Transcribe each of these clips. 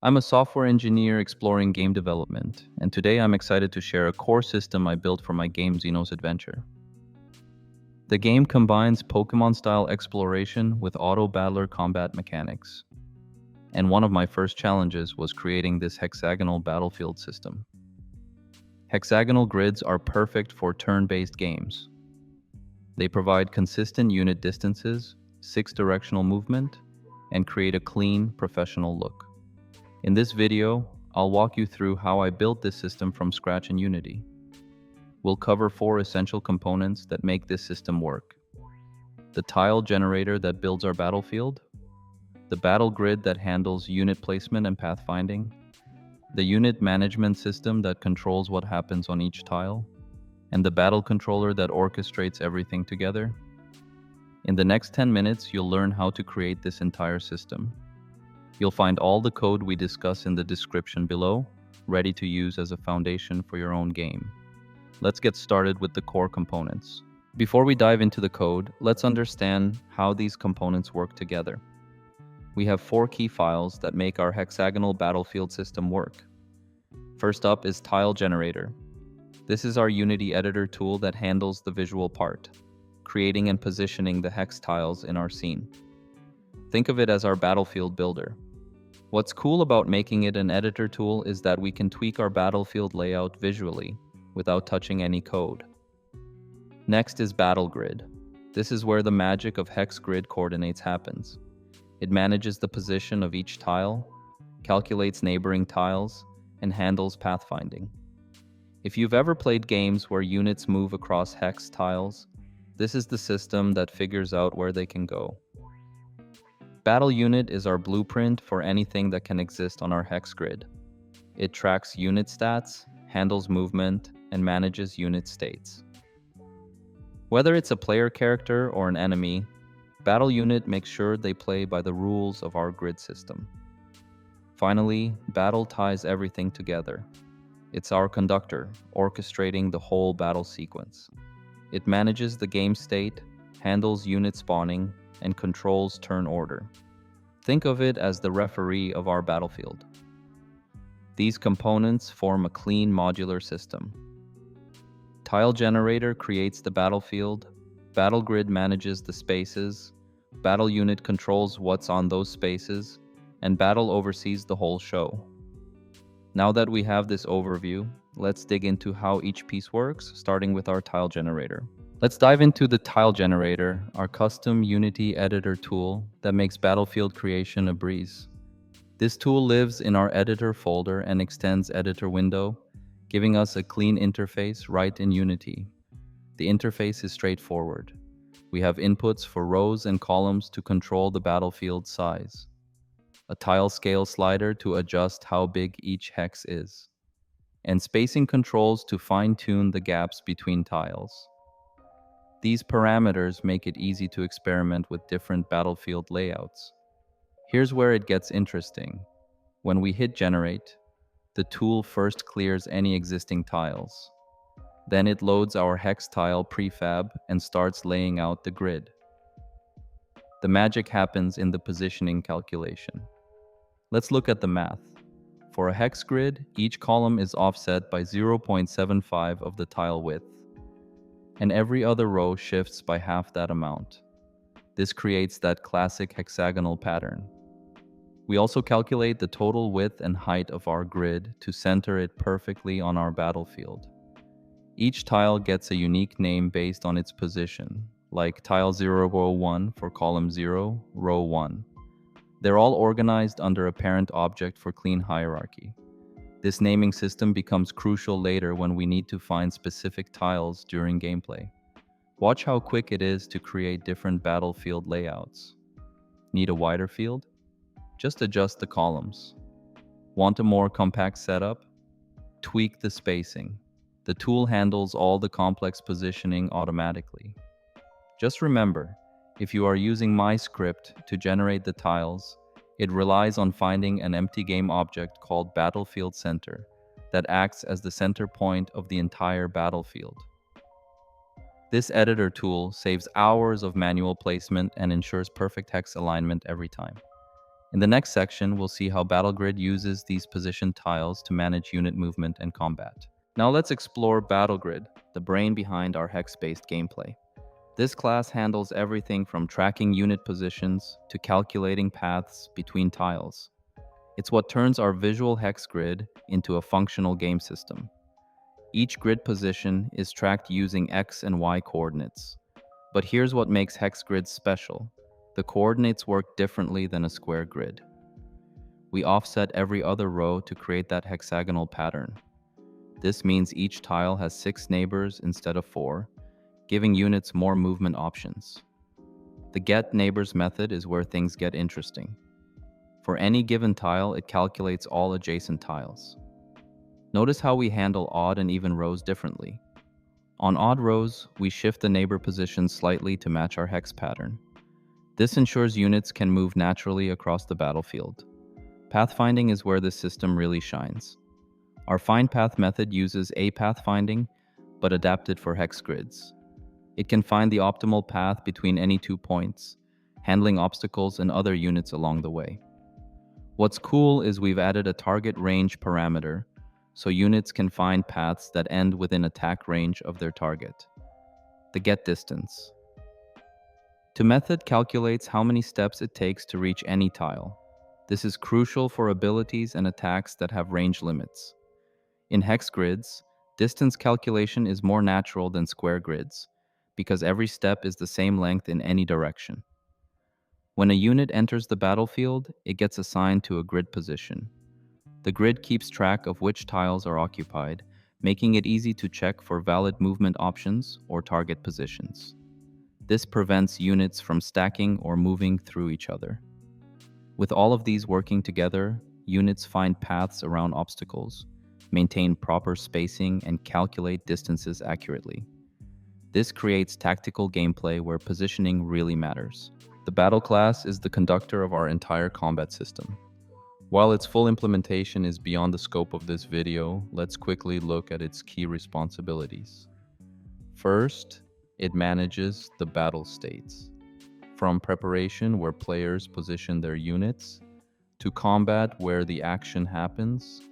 I'm a software engineer exploring game development, and today I'm excited to share a core system I built for my game Xenos Adventure. The game combines Pokemon style exploration with auto battler combat mechanics, and one of my first challenges was creating this hexagonal battlefield system. Hexagonal grids are perfect for turn based games. They provide consistent unit distances, six directional movement, and create a clean, professional look. In this video, I'll walk you through how I built this system from scratch in Unity. We'll cover four essential components that make this system work: the tile generator that builds our battlefield, the battle grid that handles unit placement and pathfinding, the unit management system that controls what happens on each tile, and the battle controller that orchestrates everything together. In the next 10 minutes, you'll learn how to create this entire system. You'll find all the code we discuss in the description below, ready to use as a foundation for your own game. Let's get started with the core components. Before we dive into the code, let's understand how these components work together. We have four key files that make our hexagonal battlefield system work. First up is Tile Generator. This is our Unity editor tool that handles the visual part, creating and positioning the hex tiles in our scene. Think of it as our battlefield builder. What's cool about making it an editor tool is that we can tweak our battlefield layout visually without touching any code. Next is Battle Grid. This is where the magic of hex grid coordinates happens. It manages the position of each tile, calculates neighboring tiles, and handles pathfinding. If you've ever played games where units move across hex tiles, this is the system that figures out where they can go. Battle Unit is our blueprint for anything that can exist on our hex grid. It tracks unit stats, handles movement, and manages unit states. Whether it's a player character or an enemy, Battle Unit makes sure they play by the rules of our grid system. Finally, Battle ties everything together. It's our conductor, orchestrating the whole battle sequence. It manages the game state, handles unit spawning, and controls turn order. Think of it as the referee of our battlefield. These components form a clean modular system. Tile Generator creates the battlefield, Battle Grid manages the spaces, Battle Unit controls what's on those spaces, and Battle oversees the whole show. Now that we have this overview, let's dig into how each piece works, starting with our Tile Generator. Let's dive into the Tile Generator, our custom Unity editor tool that makes battlefield creation a breeze. This tool lives in our editor folder and extends editor window, giving us a clean interface right in Unity. The interface is straightforward. We have inputs for rows and columns to control the battlefield size, a tile scale slider to adjust how big each hex is, and spacing controls to fine-tune the gaps between tiles. These parameters make it easy to experiment with different battlefield layouts. Here's where it gets interesting. When we hit Generate, the tool first clears any existing tiles. Then it loads our hex tile prefab and starts laying out the grid. The magic happens in the positioning calculation. Let's look at the math. For a hex grid, each column is offset by 0.75 of the tile width, and every other row shifts by half that amount. This creates that classic hexagonal pattern. We also calculate the total width and height of our grid to center it perfectly on our battlefield. Each tile gets a unique name based on its position, like tile 0 row 1 for column 0, row 1. They're all organized under a parent object for clean hierarchy. This naming system becomes crucial later when we need to find specific tiles during gameplay. Watch how quick it is to create different battlefield layouts. Need a wider field? Just adjust the columns. Want a more compact setup? Tweak the spacing. The tool handles all the complex positioning automatically. Just remember, if you are using my script to generate the tiles, it relies on finding an empty game object called Battlefield Center that acts as the center point of the entire battlefield. This editor tool saves hours of manual placement and ensures perfect hex alignment every time. In the next section, we'll see how BattleGrid uses these position tiles to manage unit movement and combat. Now let's explore BattleGrid, the brain behind our hex-based gameplay. This class handles everything from tracking unit positions to calculating paths between tiles. It's what turns our visual hex grid into a functional game system. Each grid position is tracked using X and Y coordinates. But here's what makes hex grids special. The coordinates work differently than a square grid. We offset every other row to create that hexagonal pattern. This means each tile has 6 neighbors instead of 4, giving units more movement options. The get neighbors method is where things get interesting. For any given tile, it calculates all adjacent tiles. Notice how we handle odd and even rows differently. On odd rows, we shift the neighbor position slightly to match our hex pattern. This ensures units can move naturally across the battlefield. Pathfinding is where this system really shines. Our find path method uses a pathfinding, but adapted for hex grids. It can find the optimal path between any 2 points, handling obstacles and other units along the way. What's cool is we've added a target range parameter, so units can find paths that end within attack range of their target. The get distance. The method calculates how many steps it takes to reach any tile. This is crucial for abilities and attacks that have range limits. In hex grids, distance calculation is more natural than square grids, because every step is the same length in any direction. When a unit enters the battlefield, it gets assigned to a grid position. The grid keeps track of which tiles are occupied, making it easy to check for valid movement options or target positions. This prevents units from stacking or moving through each other. With all of these working together, units find paths around obstacles, maintain proper spacing, and calculate distances accurately. This creates tactical gameplay where positioning really matters. The battle class is the conductor of our entire combat system. While its full implementation is beyond the scope of this video, let's quickly look at its key responsibilities. First, it manages the battle states. From preparation, where players position their units, to combat, where the action happens,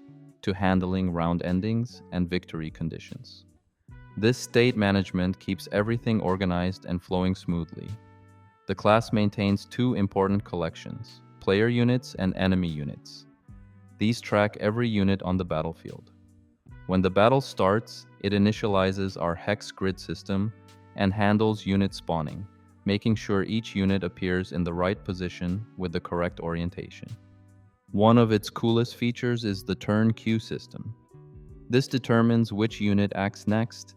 to handling round endings and victory conditions. This state management keeps everything organized and flowing smoothly. The class maintains 2 important collections: player units and enemy units. These track every unit on the battlefield. When the battle starts, it initializes our hex grid system and handles unit spawning, making sure each unit appears in the right position with the correct orientation. One of its coolest features is the turn queue system. This determines which unit acts next,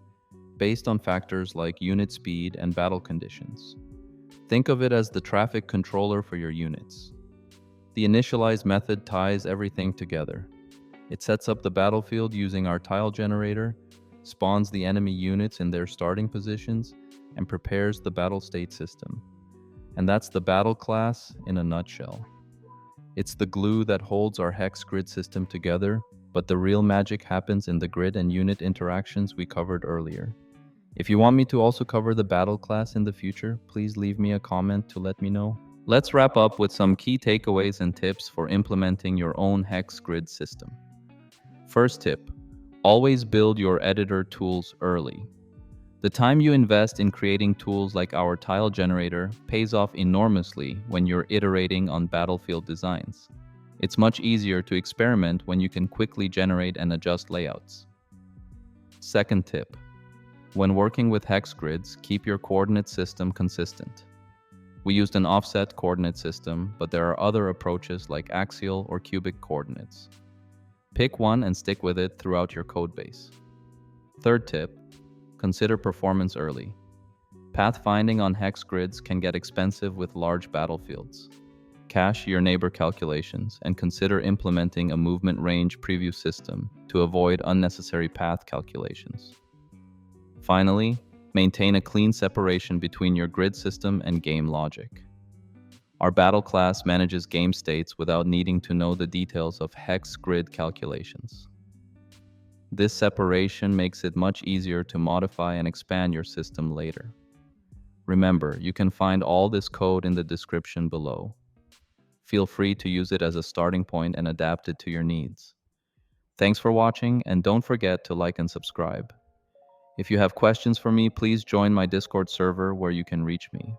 based on factors like unit speed and battle conditions. Think of it as the traffic controller for your units. The initialize method ties everything together. It sets up the battlefield using our tile generator, spawns the enemy units in their starting positions, and prepares the battle state system. And that's the battle class in a nutshell. It's the glue that holds our hex grid system together, but the real magic happens in the grid and unit interactions we covered earlier. If you want me to also cover the battle class in the future, please leave me a comment to let me know. Let's wrap up with some key takeaways and tips for implementing your own hex grid system. First tip, always build your editor tools early. The time you invest in creating tools like our tile generator pays off enormously when you're iterating on battlefield designs. It's much easier to experiment when you can quickly generate and adjust layouts. Second tip, when working with hex grids, keep your coordinate system consistent. We used an offset coordinate system, but there are other approaches like axial or cubic coordinates. Pick one and stick with it throughout your codebase. Third tip, consider performance early. Pathfinding on hex grids can get expensive with large battlefields. Cache your neighbor calculations and consider implementing a movement range preview system to avoid unnecessary path calculations. Finally, maintain a clean separation between your grid system and game logic. Our battle class manages game states without needing to know the details of hex grid calculations. This separation makes it much easier to modify and expand your system later. Remember, you can find all this code in the description below. Feel free to use it as a starting point and adapt it to your needs. Thanks for watching, and don't forget to like and subscribe. If you have questions for me, please join my Discord server where you can reach me.